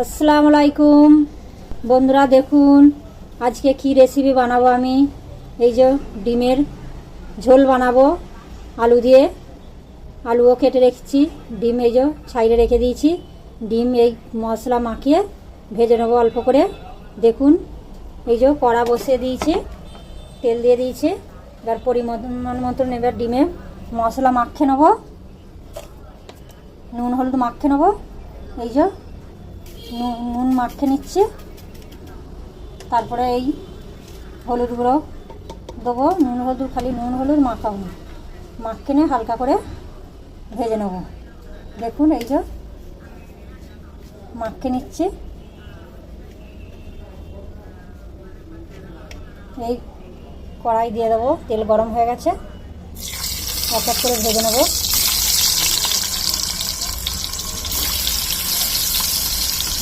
আসসালামু আলাইকুম বন্ধুরা, দেখুন আজকে কি রেসিপি বানাবো আমি। এই যে ডিমের ঝোল বানাবো আলু দিয়ে। আলুও কেটে রেখেছি, ডিম এই যে সাইডে রেখে দিয়েছি। ডিম এই মশলা মাখিয়ে ভেজে নেবো অল্প করে। দেখুন এই যে কড়া বসিয়ে দিয়েছি, তেল দিয়ে দিয়েছি। এবার পরিমাণ মতন এবার ডিমে মশলা মাখিয়ে নেবো, নুন হলুদ মাখিয়ে নেবো। এই যে নুন মাখিয়ে নিচ্ছি, তারপরে এই হলুদ গুঁড়ো দেবো। নুন হলুদ খালি নুন হলুদ মাখাবো, মাখিয়ে নিয়ে হালকা করে ভেজে নেবো। দেখুন এই যে মাখিয়ে নিচ্ছি। এই কড়াই দিয়ে দেবো, তেল গরম হয়ে গেছে, এক এক করে ভেজে নেবো।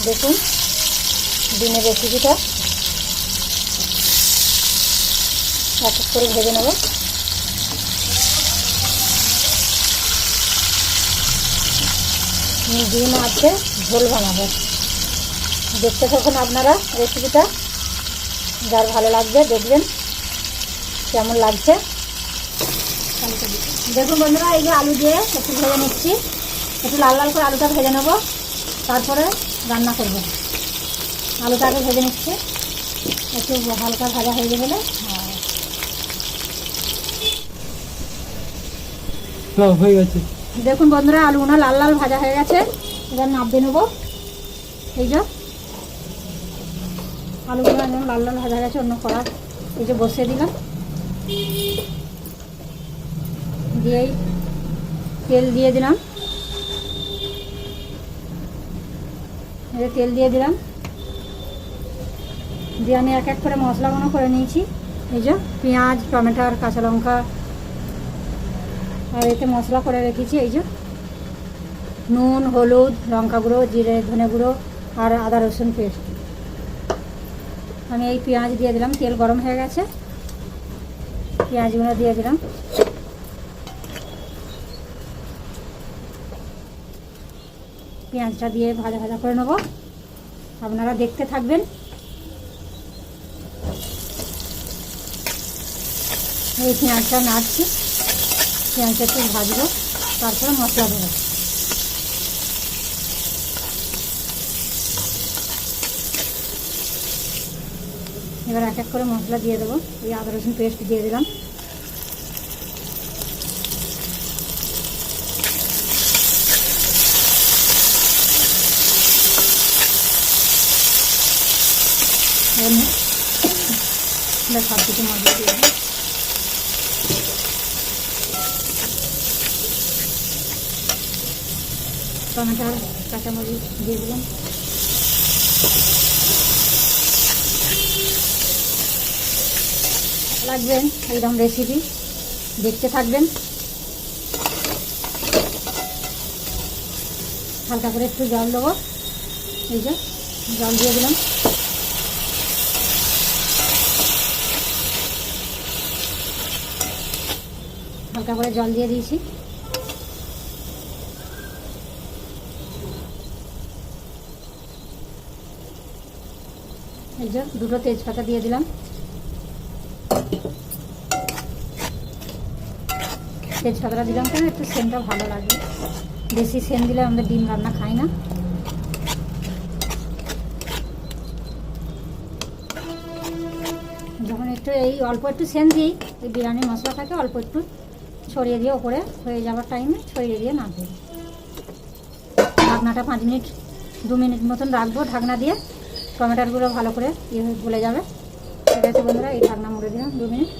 দেখুন ডিমের রেসিপিটা এক এক করে ভেজে নেব। ডিম আছে ঝোল বানাবো, দেখতে থাকুন আপনারা রেসিপিটা। যার ভালো লাগবে দেখবেন কেমন লাগছে। দেখুন বন্ধুরা, এই যে আলু দিয়ে একটু ভেজে নিচ্ছি, একটু লাল লাল করে আলুটা ভেজে নেব, তারপরে রান্না করব। আলুটা আগে ভেজে নিচ্ছি, একটু হালকা ভাজা হয়ে গেলে হয়ে গেছে। দেখুন বন্ধুরা, আলুগুলো লাল লাল ভাজা হয়ে গেছে। এবার নামিয়ে নেব। এই যে আলুগুলো একদম লাল লাল ভাজা গেছে, অন্য কড়া এই যে বসিয়ে দিলাম। দিয়েই তেল দিয়ে দিলাম, তেল দিয়ে দিলাম। দিয়ে আমি এক এক করে মশলাগুলো করে নিয়েছি। এই যে পেঁয়াজ, টমেটো, কাঁচা লঙ্কা আর এতে মশলা করে রেখেছি। এই যে নুন হলুদ লঙ্কা গুঁড়ো জিরে ধনে গুঁড়ো আর আদা রসুন পেস্ট। আমি এই পেঁয়াজ দিয়ে দিলাম, তেল গরম হয়ে গেছে, পেঁয়াজগুলো দিয়ে দিলাম। পেঁয়াজটা দিয়ে ভাজা ভাজা করে নেব, আপনারা দেখতে থাকবেন। এই পেঁয়াজটা নাড়ছি, পেঁয়াজটা একটু ভাজবো, তারপরে মশলা দেবো। এবার এক এক করে মশলা দিয়ে দেবো। এই আদা রসুন পেস্ট দিয়ে দিলাম, সব কিছু মশলা দিয়ে দিলাম। টমেটো কাঁচামরিচ দিয়ে দিলাম। লাগবেন এইরকম রেসিপি, দেখতে থাকবেন। হালকা করে একটু জল দেবো। এই যে জল দিয়ে দিলাম। হালকা করে জল দিয়ে দিয়েছি। এই যে দুটো তেজপাতা দিয়ে দিলাম। তেজপাতাটা দিলাম কেন, একটু সেন্টটা ভালো লাগবে। বেশি সেন্ট দিলে আমাদের ডিম রান্না খাই না। যখন একটু এই অল্প একটু সেন্ট দিই, এই বিরিয়ানি মশলা থাকে, অল্প একটু ছড়িয়ে দিয়ে ওপরে হয়ে যাওয়ার টাইমে ছড়িয়ে দিয়ে নামবে। ঢাকনাটা 5 মিনিট 2 মিনিট মতন রাখবো ঢাকনা দিয়ে, টমেটোগুলো ভালো করে গলে যাবে। ঠিক আছে বন্ধুরা, এই ঢাকনা মুড়ে দিলাম 2 মিনিট।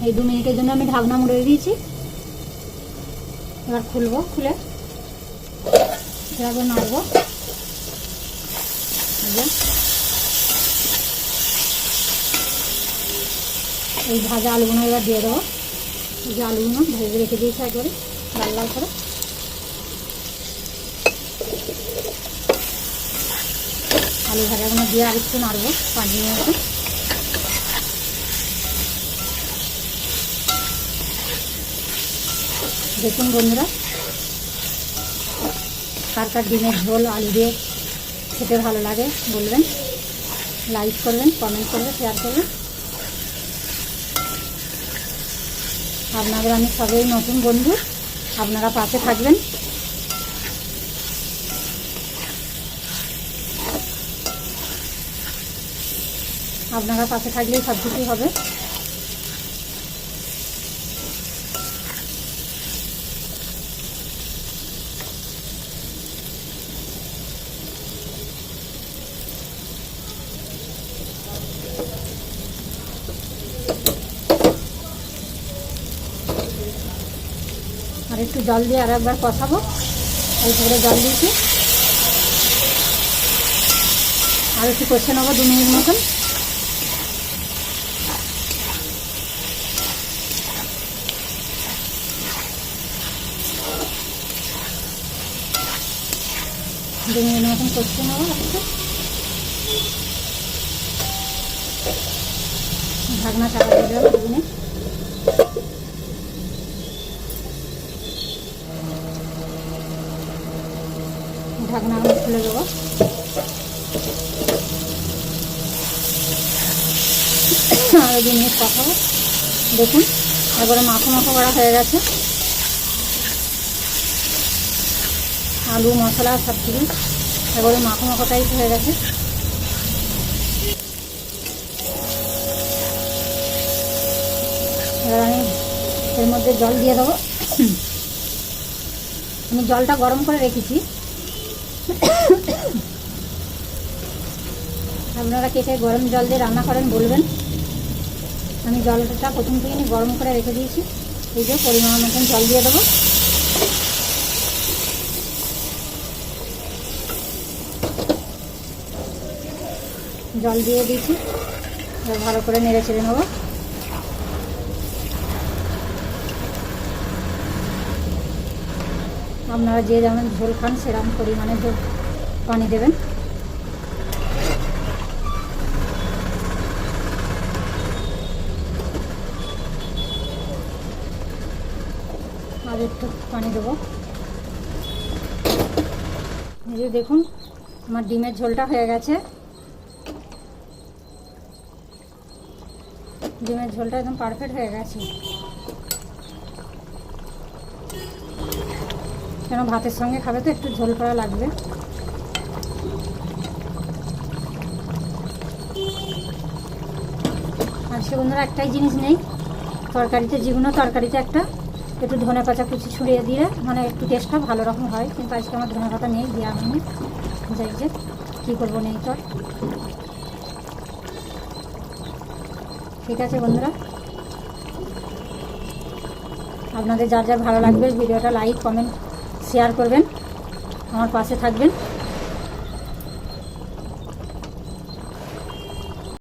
এই 2 মিনিটের জন্য আমি ঢাকনা মুড়ে দিয়েছি। এবার খুলবো, খুলে এবার নাড়বো। এই ভাজা আলুগুলো এবার দিয়ে দেবো। এই যে আলুগুলো ভেজে রেখে দিয়েছি একবারে লাল লাল করে। আলু ভাজাগুলো দিয়ে আর একটু নাড়বো 5 মিনিট মতো। দেখুন বন্ধুরা, কার কার ডিমের ঝোল আলু দিয়ে খেতে ভালো লাগে বলবেন, লাইক করবেন, কমেন্ট করবেন, শেয়ার করবেন। আপনাদের আমি সবাই নতুন বন্ধু, আপনারা পাশে থাকবেন। আপনারা পাশে থাকলেই সব কিছুই হবে। আর একটু জল দিয়ে আর একবার কষাবো, অল্প করে জল দিয়েছি, আর একটু কষে নেবো 2 মিনিট মতন। দু মিনিট মতন কষে নেবো, একটু ঢাকনা চাপা দিয়ে দেবো 2 মিনিট। ঢাকনা আমি খুলে দেবো। আরও 2 মিনিট কষাবো। দেখুন একবারে মাখো মাখো করা হয়ে গেছে, আলু মশলা সব কিছু একবারে মাখো মাখো টাইপ হয়ে গেছে। এবার আমি এর মধ্যে জল দিয়ে দেবো। আমি জলটা গরম করে রেখেছি, আপনারা কে কে গরম জল দিয়ে রান্না করেন বলবেন। আমি জলটা প্রথম থেকে গরম করে রেখে দিয়েছি। এই যে পরিমাণ মতন জল দিয়ে দেবো। জল দিয়ে দিয়েছি, এবার ভালো করে নেড়ে চেড়ে নেবো। আপনারা যে যেমন ঝোল খান সেরকম পরিমাণে ঝোল পানি দেবেন। আর একটু পানি দেবো। এই যে দেখুন আমার ডিমের ঝোলটা হয়ে গেছে। ডিমের ঝোলটা একদম পারফেক্ট হয়ে গেছে, কেন ভাতের সঙ্গে খাবে তো একটু ঝোল করা লাগবে। আজকে বন্ধুরা একটাই জিনিস নেই তরকারিতে, যেগুলো তরকারিতে একটু ধনে পাতা কুচি ছড়িয়ে দিয়ে মানে একটু টেস্টটা ভালো রকম হয়, কিন্তু আজকে আমার ধনে পাতা নেই, দেওয়া হয়নি। যাই যে কী করবো, নেই তো। ঠিক আছে বন্ধুরা, আপনাদের যার যার ভালো লাগবে ভিডিওটা লাইক কমেন্ট শেয়ার করবেন, আমার পাশে থাকবেন।